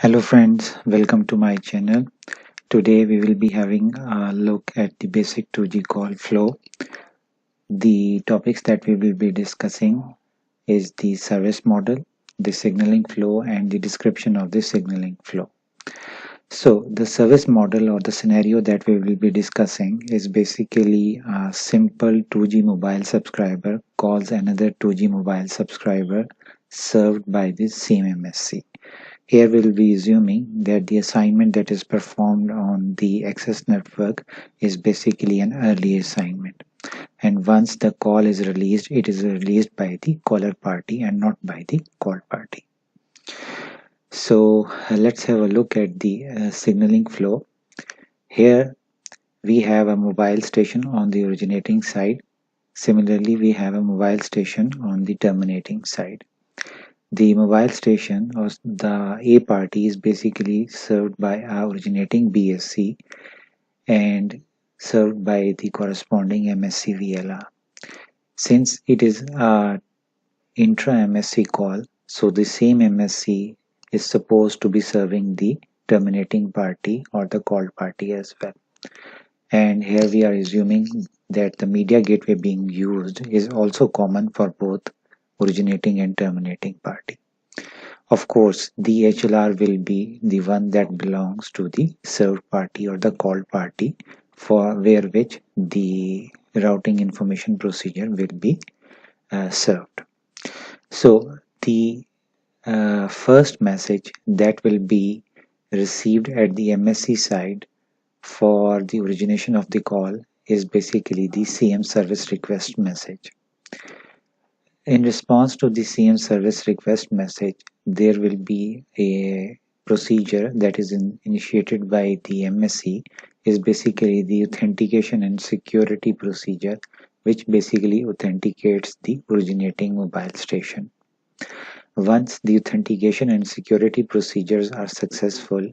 Hello friends, welcome to my channel. Today we will be having a look at the basic 2G call flow. The topics that we will be discussing is the service model, the signaling flow, and the description of the signaling flow. So the service model or the scenario that we will be discussing is basically a simple 2G mobile subscriber calls another 2G mobile subscriber served by the same MSC. Here we'll be assuming that the assignment that is performed on the access network is basically an early assignment. And once the call is released, it is released by the caller party and not by the call party. So let's have a look at the signaling flow. Here we have a mobile station on the originating side. Similarly, we have a mobile station on the terminating side. The mobile station or the A party is basically served by our originating BSC and served by the corresponding MSC VLR. Since it is a intra MSC call, so the same MSC is supposed to be serving the terminating party or the called party as well. And here we are assuming that the media gateway being used is also common for both originating and terminating party. Of course, the HLR will be the one that belongs to the served party or the called party for which the routing information procedure will be served. So the first message that will be received at the MSC side for the origination of the call is basically the CM service request message. In response to the CM service request message, there will be a procedure that is initiated by the MSC is basically the authentication and security procedure, which basically authenticates the originating mobile station. Once the authentication and security procedures are successful,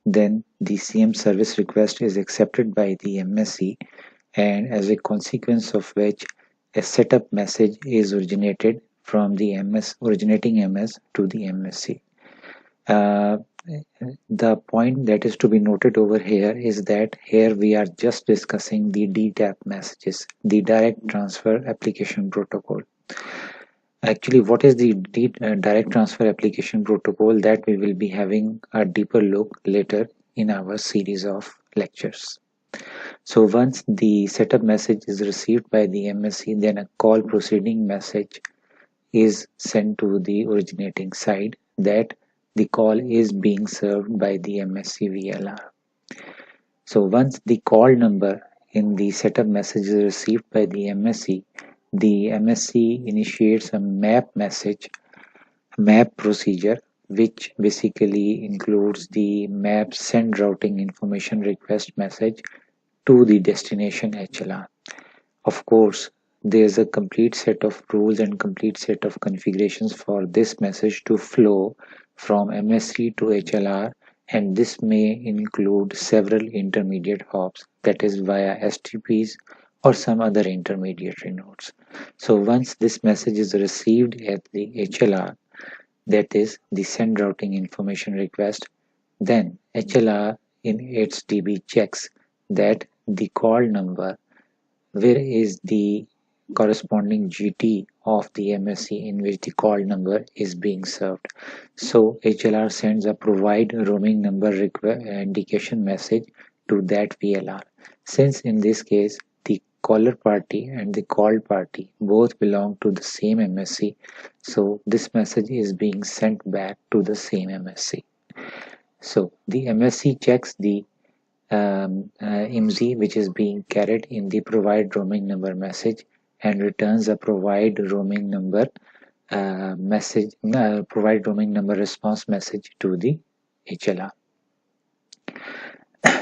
then the CM service request is accepted by the MSC, and as a consequence of which a setup message is originated from the originating MS to the MSC. The point that is to be noted over here is that here we are just discussing the DTAP messages, the direct transfer application protocol. Actually, what is the direct transfer application protocol, that we will be having a deeper look later in our series of lectures. So once the setup message is received by the MSC, then a call proceeding message is sent to the originating side that the call is being served by the MSC VLR. So once the call number in the setup message is received by the MSC initiates a map procedure, which basically includes the map send routing information request message to the destination HLR. Of course, there's a complete set of rules and complete set of configurations for this message to flow from MSC to HLR, and this may include several intermediate hops, that is via STPs or some other intermediary nodes. So once this message is received at the HLR, that is the send routing information request, then HLR in its DB checks that the call number, where is the corresponding GT of the MSC in which the call number is being served. So HLR sends a provide roaming number indication message to that VLR. Since in this case the caller party and the called party both belong to the same MSC, so this message is being sent back to the same MSC. So the MSC checks the IMSI which is being carried in the provide roaming number message and returns a provide roaming number provide roaming number response message to the HLR.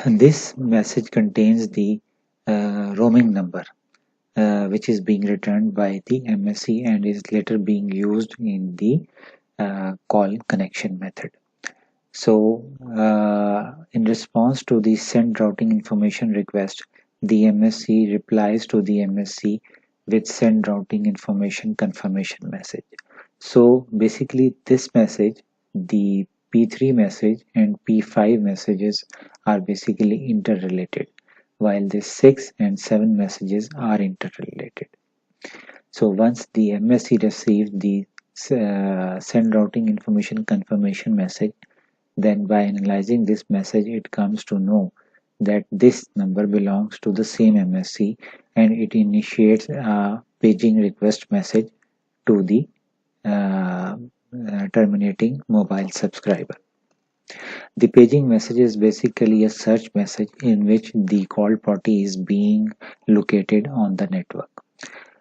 This message contains the roaming number which is being returned by the MSC and is later being used in the call connection method. So in response to the send routing information request, the MSC replies to the MSC with send routing information confirmation message. So basically this message, the P3 message and P5 messages are basically interrelated, while the 6 and 7 messages are interrelated. So once the MSC receives the send routing information confirmation message, then by analyzing this message, it comes to know that this number belongs to the same MSC, and it initiates a paging request message to the terminating mobile subscriber. The paging message is basically a search message in which the called party is being located on the network.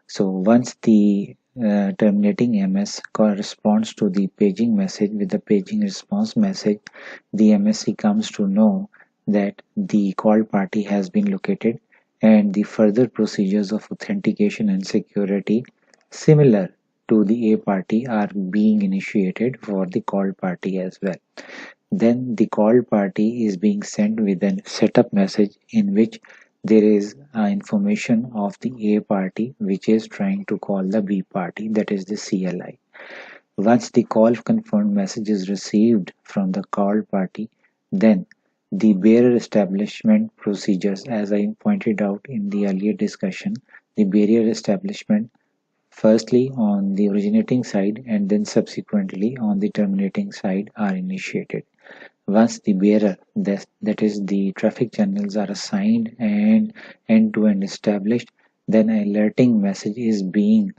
So once the terminating MS corresponds to the paging message with the paging response message, the MSC comes to know that the called party has been located, and the further procedures of authentication and security similar to the A party are being initiated for the called party as well. Then the called party is being sent with a setup message in which there is information of the A party which is trying to call the B party, that is the CLI. Once the call confirmed message is received from the called party, then the barrier establishment procedures, as I pointed out in the earlier discussion, the barrier establishment firstly on the originating side and then subsequently on the terminating side are initiated. Once the bearer, that is the traffic channels are assigned and end-to-end established, then an alerting message is being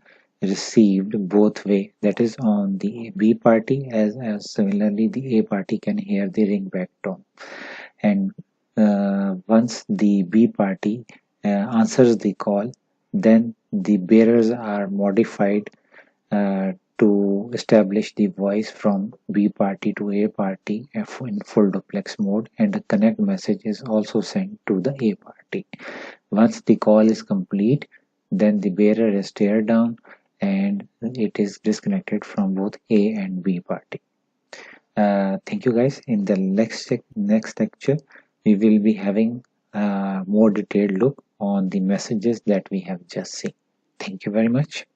received both way, that is on the B party as similarly the A party can hear the ringback tone. And once the B party answers the call, then the bearers are modified to establish the voice from B party to A party in full duplex mode, and a connect message is also sent to the A party. Once the call is complete, then the bearer is teared down and it is disconnected from both A and B party. Thank you guys. In the next lecture, we will be having a more detailed look on the messages that we have just seen. Thank you very much.